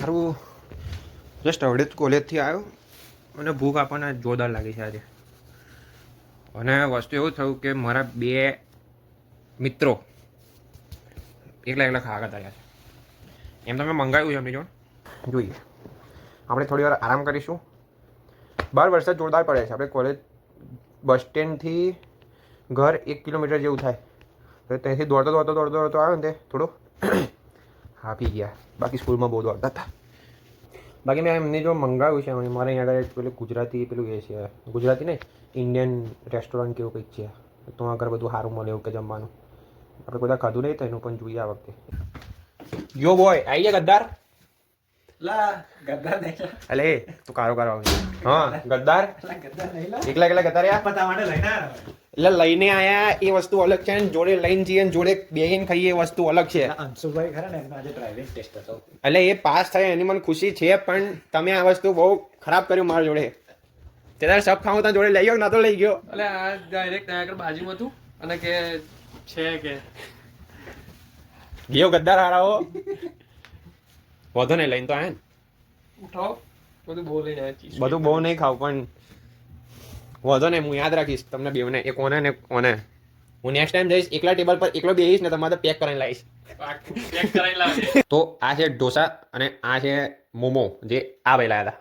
સારું જસ્ટ હવડે જ કોલેજથી આવ્યો અને ભૂખ આપણને જોરદાર લાગી છે આજે. અને વસ્તુ એવું થયું કે મારા બે મિત્રો એકલા એકલા ખાવા કરતા રહ્યા છે. એમ તો મેં મંગાવ્યું છે એમની જોડે. જોઈએ આપણે થોડી વાર આરામ કરીશું. બહાર વરસાદ જોરદાર પડે છે. આપણે કોલેજ બસ સ્ટેન્ડથી ઘર 1 કિલોમીટર જેવું થાય. તો ત્યાંથી દોડતો આવ્યો ને તે થોડું હાફી ગયા. બાકી સ્કૂલમાં બહુ દોડતા હતા. બાકી મેં એમની જો મંગાવ્યું છે મારે અહીંયા આગળ પેલું ગુજરાતી પેલું એ છે ગુજરાતી નહીં ઇન્ડિયન રેસ્ટોરન્ટ કેવું કંઈક છે. તો આગળ બધું સારું મળે એવું કે જમવાનું. આપણે બધા ખાધું નહીં તો એનું પણ જોઈએ આ વખતે. યો બોય આવી ગયા ગદ્દાર. અલે તું કારો આવી. હા ગદ્દાર એકલા ગદ્દાર એટલે લઈને આયા એ વસ્તુ અલગ છે. જોડે લઈને જઈએ જોડે બેહીને ખાઈએ એ વસ્તુ અલગ છે. અંશુભાઈ ખરા ને એમનો આજે ડ્રાઇવિંગ ટેસ્ટ હતો. એટલે એ પાસ થાય એની મને ખુશી છે પણ તમે આ વસ્તુ બહુ ખરાબ કર્યું મારા જોડે. ત્યારે સબ ખાવું ત્યાં જોડે લઈ ગયો ના તો લઈ ગયો. એટલે આ ડાયરેક્ટ આગળ બાજુમાં હતું અને કે છે કે ગયો ગદ્દાર હારાઓ વધો નહીં લઈને તો આયા ને. ઉઠાવ બધું બોલીને બધું બહુ નહીં ખાવ પણ વધો નહીં હું યાદ રાખીશ તમને બેવને એક ઓને ને ઓને. હું નેક્સ્ટ ટાઈમ જઈશ એકલા ટેબલ પર એકલો બેહીશ ને તમારે પેક કરીને લાવીશ. પેક કરાવી લાવજે. તો આ છે ઢોસા અને આ છે મોમો જે આ ભાઈ લાવ્યા હતા.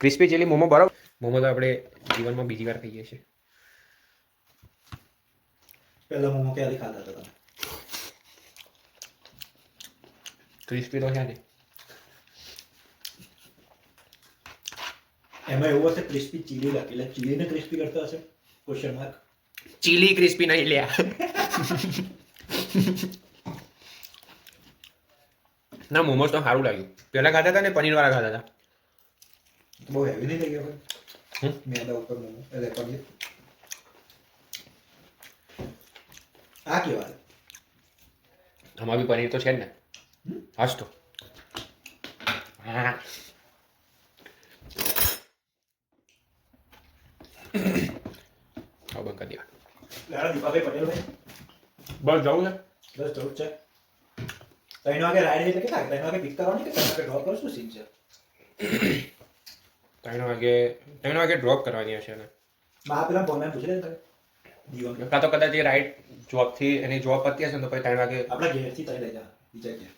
ક્રિસ્પી ચીલી મોમો બરોબર. મોમો તો આપણે જીવનમાં બીજી વાર ખાઈએ છીએ. પહેલા મોમો ક્યારે ખાધા હતા તમે? ક્રિસ્પી તો છે ને. એમાં એવું હશે ક્રિસ્પી ચીલી રાખી એટલે ચીલીને ક્રિસ્પી કરતા હશે ક્વેશ્ચન માર્ક. ચીલી ક્રિસ્પી નહીં લ્યા. ના મોમોસ તો સારું લાગ્યું. પહેલા ખાતા હતા ને પનીર વાળા ખાતા હતા. બહુ હેવી નહીં થઈ ગયા ભાઈ મેદા ઉપર મોમો એટલે પનીર આ કેવા છે? આમાં બી પનીર તો છે જ ને. હાશ તો હા બંધ કરી દેવા. દીપાભાઈ પટેલભાઈ બસ જવું છે. બસ જવું છે. 3 વાગે રાઈડ એટલે કેટલા 3 વાગે પિક કરવાની કે 3 વાગે ડ્રોપ કરો? શું સીન છે? 3 વાગે ડ્રોપ કરવાની હશે ને. બા પેલા ફોનમાં પૂછી લે તમે જીવન કાં તો કદાચ એ રાઈડ જોબથી એની જોબ પતી હશે ને તો પછી 3 વાગે આપણા ઘેરથી તઈ લઈ જા બીજા ઘેર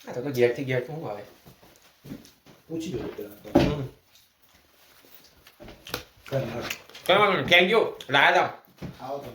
હા તો ઘેરથી ઘેર શું આવે પૂછી લો પેલા કઈ વાંધો નહીં. થેન્ક યુ લાયા હતા. આવો તમે